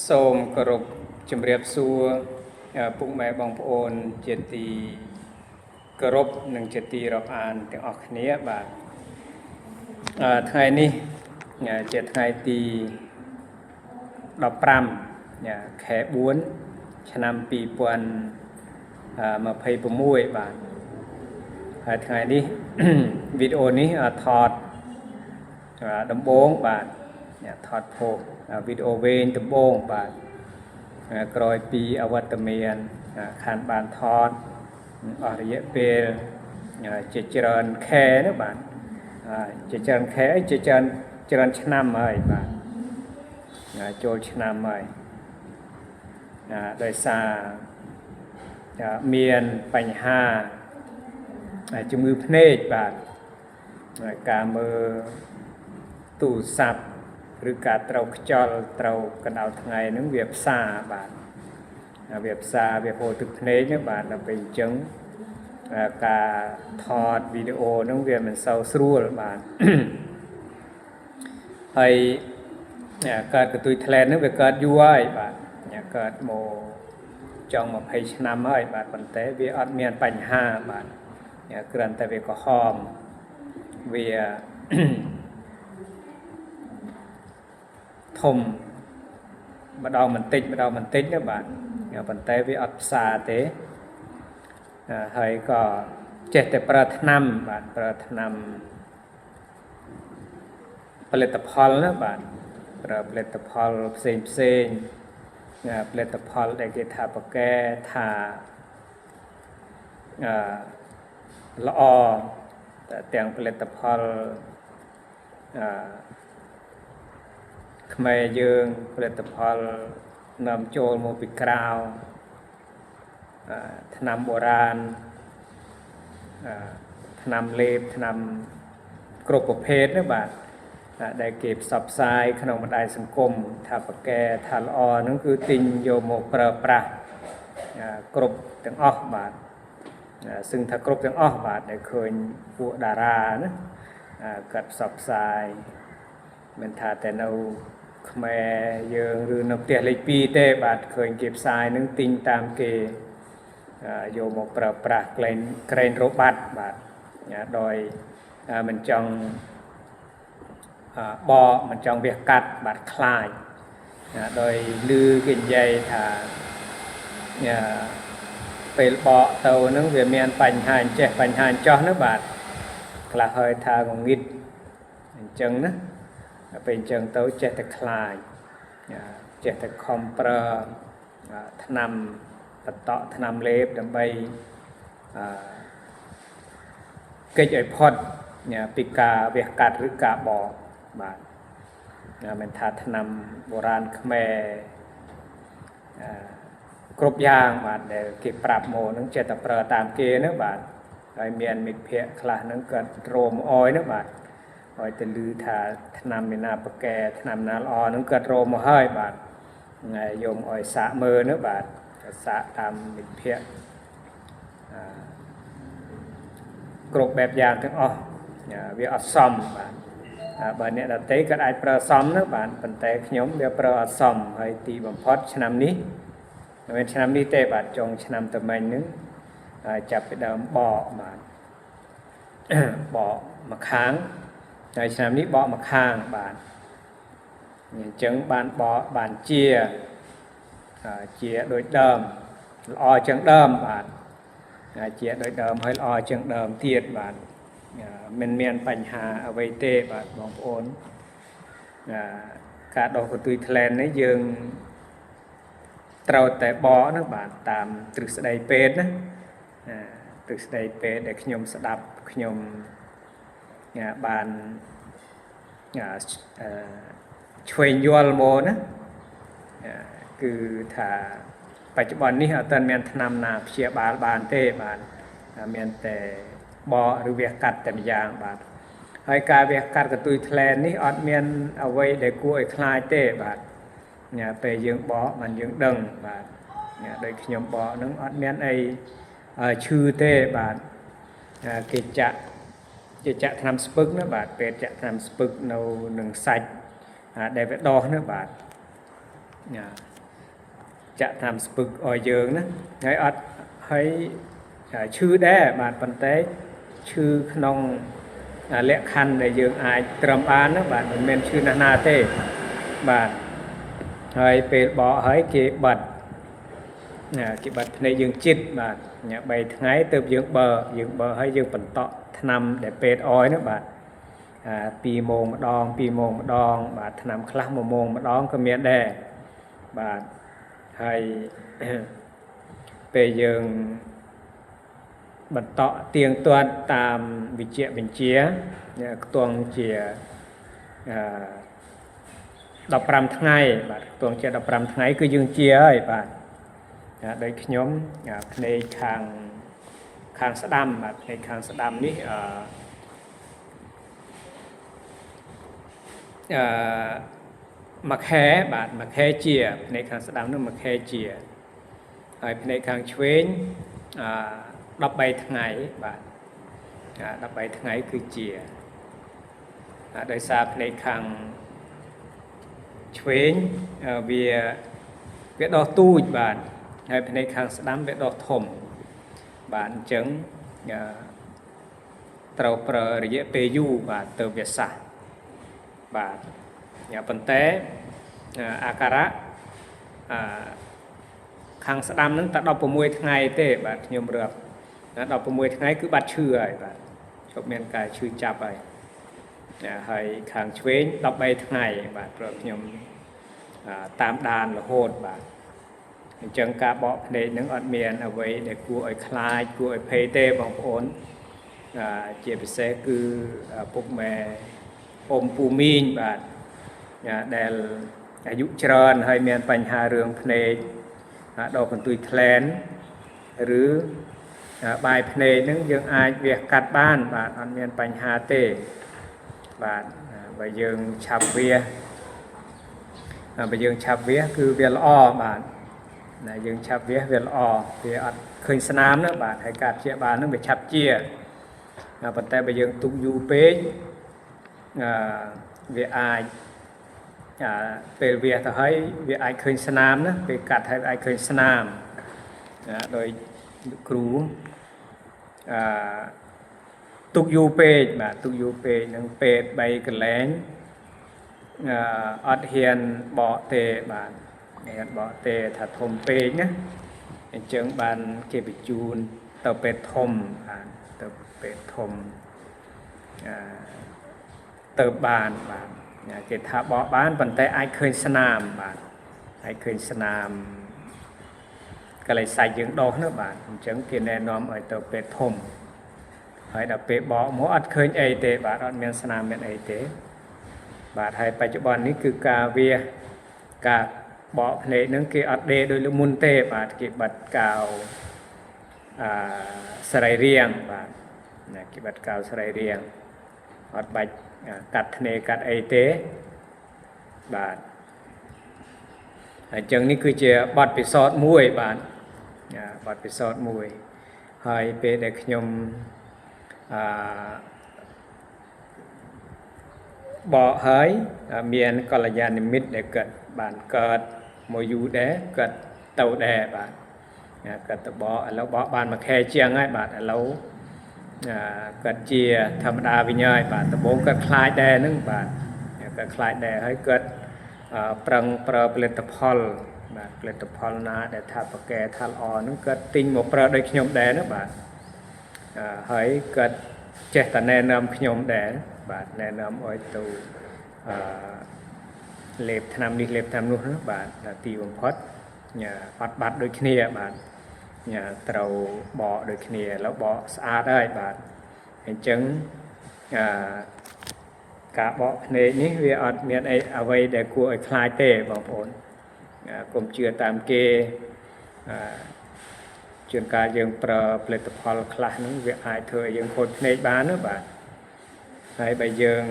សូមគោរពជំរាបសួរពុកម៉ែបងប្អូនជាទីគោរពនិងជាទីរាប់អានទាំងអស់គ្នាបាទថ្ងៃនេះជាថ្ងៃទី15ខែ4ឆ្នាំ2026បាទហើយថ្ងៃនេះវីដេអូនេះថតដំបូងបាទថតផុសវីដេអូវែងដំបូងបាទក្រោយពីអវត្តមានខានបានថតអស់រយៈពេលជាច្រើនខែណាបាទជាច្រើនខែជាច្រើនឆ្នាំហើយបាទចូលឆ្នាំហើយដោយសារមានបញ្ហាជំងឺភ្នែកបាទការមើលទូរស័ព្ទឬការត្រូវខ្យល់ត្រូវកណ្ដៅថ្ងៃហ្នឹងវាផ្សាបាទវាផ្សាវាហូរទឹកភ្នែកហ្នឹងបាទដល់ពេលអញ្ចឹងការថតវីដេអូហ្នឹងវាមិនសូវស្រួលបាទហើយកើតកន្ទុយថ្លែនហ្នឹងវាកើតយូរហើយបាទកើតមកចង់20ឆ្នាំហើយបាទប៉ុន្តែវាអត់មានបញ្ហាបាទគ្រាន់តែវាក្រហមវាធំម្ដងបន្តិចណាបាទប៉ុន្តែវាអត់ផ្សាទេហើយក៏ចេះតែប្រើថ្នាំបាទប្រើថ្នាំផលិតផលណាបាទប្រើផលិតផលផ្សេងផលិតផលដែលគេថាប្រកែថាល្អទាំងផលិតផលខ្មែរយើងផលិតផលនាំចូលមកពីក្រៅថ្នាំបុរាណថ្នាំលេបថ្នាំគ្រប់ប្រភេទណាបាទដែលគេផ្សព្វផ្សាយក្នុងបណ្ដាញសង្គមថាប្រកែថាល្អហ្នឹងគឺទិញយកមកប្រើប្រាស់គ្រប់ទាំងអស់បាទសឹងថាគ្រប់ទាំងអស់បាទដែលឃើញពួកតារាណាគាត់ផ្សព្វផ្សាយមិនថាតែនៅខ្មែរយើងឬនៅផ្ទះលេខ2ទេបាទឃើញគេផ្សាយនឹងទិញតាមគេយកមកប្រើប្រាស់ក្រែងរបាត់បាទដោយមិនចង់បកមិនចង់វះកាត់បាទខ្លាចដោយឮគេនិយាយថាពេលបកទៅនឹងវាមានបញ្ហាចេះបញ្ហាចោះណាបាទខ្លះហើយថាងងឹតអញ្ចឹងណាពេលអញ្ចឹងទៅចេះតែខ្លាចចេះតែខំប្រើថ្នាំបន្តថ្នាំលេបដើម្បីកិច្ចឲ្យផុតពីការវះកាត់ឬការបកបាទមិនថាថ្នាំបុរាណខ្មែរគ្រប់យ៉ាងបាទដែលគេប្រាប់មកនឹងចេះតែប្រើតាមគេណាបាទហើយមានមិត្តភ័ក្តិខ្លះហ្នឹងគាត់រោមអយណាបាទហើយទៅឮថាថ្នាំមេណាប្រកែថ្នាំណាល្អហ្នឹងគាត់រោមមកហើយបាទយកមកឲ្យសាកមើលណាបាទសាកតាមមិត្តភ័ក្តិគ្រប់បែបយ៉ាងទាំងអស់វាអត់សមបាទបើអ្នកដទៃគាត់អាចប្រើសមណាបាទប៉ុន្តែខ្ញុំវាប្រើអត់សមហើយទីបំផុតឆ្នាំនេះមិនមែនឆ្នាំនេះទេបាទចុងឆ្នាំតមិញហ្នឹងចាប់ពីដើមបកបាទបកមកខាងហើយឆ្នាំនេះបកមកខាងបាទអញ្ចឹងបានបកបានជាដូចដើមល្អជាងដើមបាទជាដូចដើមហើយល្អជាងដើមទៀតបាទមិនមានបញ្ហាអ្វីទេបាទបងប្អូនការដោះកន្ទុយថ្លែននេះយើងត្រូវតែបកណាបាទតាមទ្រឹស្ដីពេទ្យណាទ្រឹស្ដីពេទ្យដែលខ្ញុំស្ដាប់ខ្ញុំបានឆ្វេងយល់មកណាគឺថាបច្ចុប្បន្ននេះអត់ទាន់មានថ្នាំណាព្យាបាលបានទេបាទមានតែបកឬវះកាត់តែម្យ៉ាងបាទហើយការវះកាត់កន្ទុយថ្លែននេះអត់មានអ្វីដែលគួរឲ្យខ្លាចទេបាទពេលយើងបកបានយើងដឹងបាទដោយខ្ញុំបកហ្នឹងអត់មានអីឈឺទេបាទគេចាក់ថ្នាំស្ពឹកណាបាទពេលចាក់ថ្នាំស្ពឹកនៅនឹងសាច់ដែលវាដោះណាបាទ จะทำสปึกออยเยิงนะให้อัดให้ชื่อได้บาดปันเต้ชื่อขนมเละคันในเยิงอายตรมบานนะบาดมันเป็นชื่อนาเต้บาดให้เป็ดบ่อให้เก็บบัดเก็บบัดในเยิงจิตบาดเนี่ยใบไงเติมเยิงเบอร์ให้เยิงปันเตาะนำแต่เป็ดออยนะบาดปีโมงมาดองปีโมงมาดองบาดนำคลาโมงมาดองก็เมียนได้บาดให้ไปยังบรรเทาเตียงตัวตามวิจิตรเป็นเชียเนี่ยตัวเชียดับปรำทั้งไงบาดตัวเชียดับปรำทั้งไงคือยังเชียไอ้บาดโดยขยมในคางสะดำบาดในคางสะดำนี่มาแค่บาดมาแค่เจียในคางสะดำนั่นมาแค่เจียในคางเชวนดับใบทั้งไงบาดดับใบทั้งไงคือเจียโดยทราบในคางเชวนเวียดอตู้บาดในคางสะดำเวียดอถมบาดจังเต่าเปรย์ระยะเปยูบาดเต่าเวียสะบาดปันเต้อาการะคางสะดำนั้นตัดดอกประมวยทั้งไงเต้บาดยมเรือดอกประมวยทั้งไงคือบัดชื่อไอ้บาดชอบเมียนกายชื่อจับไอ้ให้คางเชวนดอกใบทั้งไงบาดเรือโยมตามดานละโหดบาดจังกาบอกในนึงอดเมียนเอาไว้ในกูไอ้คลายกูไอ้เพเต้บางโอนเจียบเสคือพวกแม่อมปูมีนบาดแต่อายุเจริญให้เมียนปัญหาเรื่องเพลงดอกกันตุยแคลนหรือใบเพลงนึงยังอายเวียกัดบ้านบาดอันเมียนปัญหาเต้บาดใบยังฉับเวียใบยังฉับเวียคือเวียลอบาดยังฉับเวียเวียลอเวียอัดเคยสนามนะบาดให้กัดเชียบานนึงไปฉับเจียปัจจัยใบยังตุกยูเป้เวียอายเป็นเวียแต่ให้เวียไอเคยสนามนะเป็นกัดให้ไอเคยสนามโดยครูตุกยูเป้แบบตุกยูเป้นังเป็ดใบกระแหลงอัดเฮียนบ่อเตะบานเฮียนบ่อเตะถ้าทมเป็ดนะเจิงบานเก็บจูนเตาเป็ดทมเตาเป็ดทมเติบบานเกิดถ้าบ่อบ้านปันแต่ไอเคยสนามบานไอเคยสนามก็เลยใส่ยังดอกเนื้อบานจังเกิดแน่นอนไอเติบเป็ดทมไอดับเป็ดบ่อหมูอัดเคยไอเตะบานอัดเมียนสนามเป็นไอเตะบาดไทยปัจจุบันนี้คือกาเวียกาบ่อในนึงเกี่ยอัดเดโดยลุมุนเตะบาดเกี่ยบัดกาวสไลเรียงบาดเกี่ยบัดกาวสไลเรียงอัดใบกัดเนกัดไอเตะบาดจังนี้คือเจ้าบัดไปสอดมวยบาดบัดไปสอดมวยให้เป็นเด็กยมบ่อเฮยเมียนกัลยาณมิตรเด็กเกิดบานเกิดโมยูเดเกิดเต่าแดบานเกิดตะบ่อแล้วบ่อบานมาแค่เชียงไงบานแล้วเกิดเจียธรรมดาวิญญาณบานตะโบเกิดคลายแดนึงบานเกิดคลายแดให้เกิดปรังเปรเปลตพอลบานเปลตพอลนาเดทับแกทัลอนึงเกิดติงหมกเปรโดยขยมแดนะบานให้เกิดเจตแนะนำขยมแดบาดแนะนำอ้อยตูเล็บทำดีเล็บทำนู่นนะบาดตีบงพอดเนี่ยปัดบัดโดยขี้เนี่ยบาดเนี่ยเราบ่อโดยขี้เนี่ยแล้วบ่อสะอาดได้บาดเห็นจังกะบ่อเนี่ยนี่เวียอัดเมียนไอเอาไว้เด็กกลัวไอคลายเต้บางคนกลมเชื่อตามเกจนการยังเปล่าเปลือกพอลคลาสนั้นเวียไอเธอยังคนในบ้านนะบาดให้ไปยัง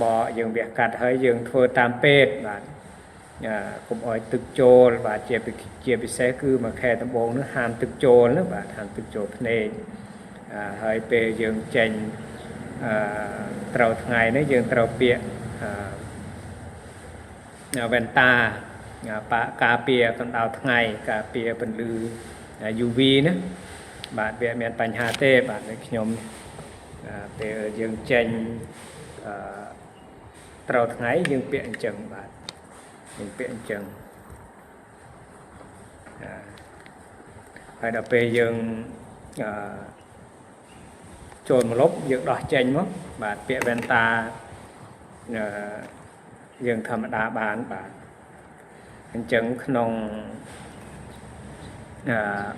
บ่อยังเบียกัดให้ยังทัวตามเป็ดบาดผมอ้อยตึกโจลบาดเจ็บไปแท้คือมาแค่ตะโบงนึกหานตึกโจลนะบาดหานตึกโจลในให้ไปยังเจนเต่าไงนะยังเต่าเปียแวนตา ការពារកម្ដៅថ្ងៃការពារពន្លឺ UV ណាបាទវាមានបញ្ហាទេបាទខ្ញុំពេលយើងចេញត្រូវថ្ងៃយើងពាក់អញ្ចឹងបាទយើងពាក់អញ្ចឹងហើយដល់ពេលយើងចូលមកលុបយើងដោះចេញមកបាទពាក់វ៉ែនតាយើងធម្មតាបានបាទអញ្ចឹងក្នុង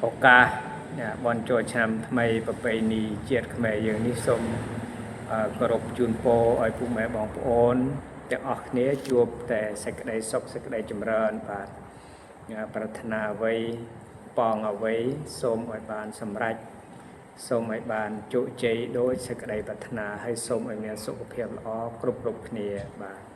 ឱកាសបន់ចូលឆ្នាំថ្មីប្រពៃណីជាតិខ្មែរយើងនេះសូមគោរពជូនពរឲ្យពុកម៉ែបងប្អូនទាំងអស់គ្នាជួបតែសេចក្តីសុខសេចក្តីចម្រើនបាទប្រាថ្នាអ្វីប៉ងអ្វីសូមឲ្យបានសម្រេចសូមឲ្យបានជោគជ័យដោយសេចក្តីប្រាថ្នាហើយសូមឲ្យមានសុខភាពល្អគ្រប់គ្នាបាទ